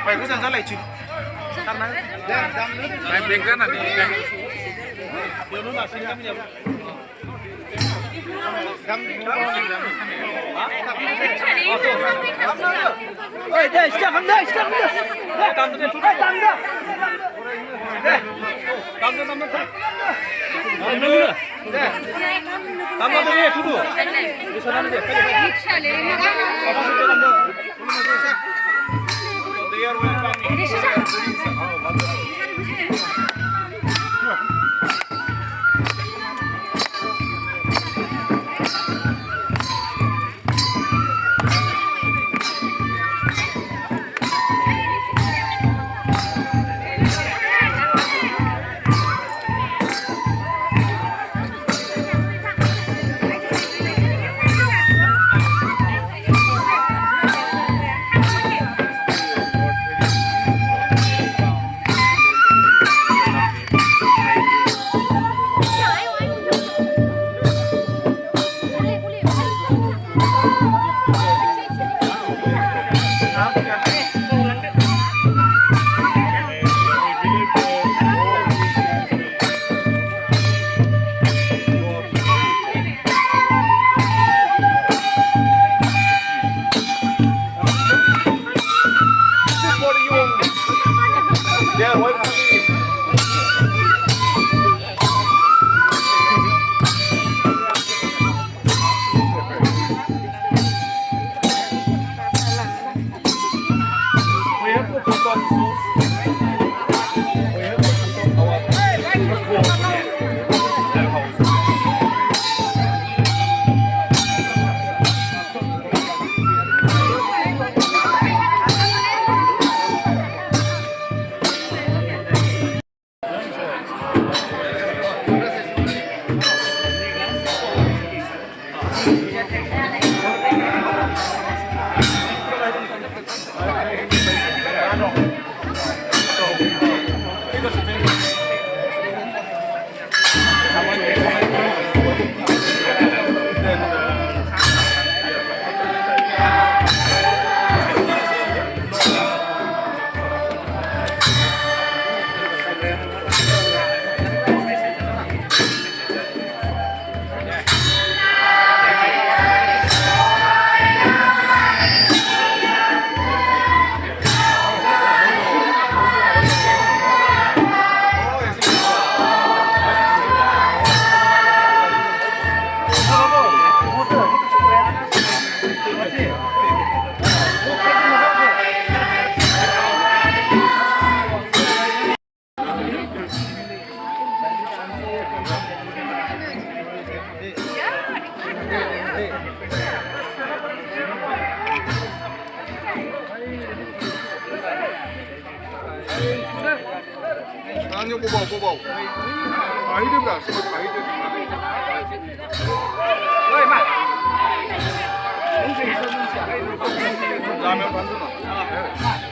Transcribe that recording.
Mày cứ dần ra lại chứ. Mày biết cái này đi. Điều nó là sinh năm nhiều. 네, 시작합니다. 시작합니다. 네, 남들 두 달. 남들. 네. 남들 남들. 남들. 네. 남들 두두. 이 사람들 빨리 빨리. 아니요, 뽑아. 아이들보다 아이들. 라면 만드나?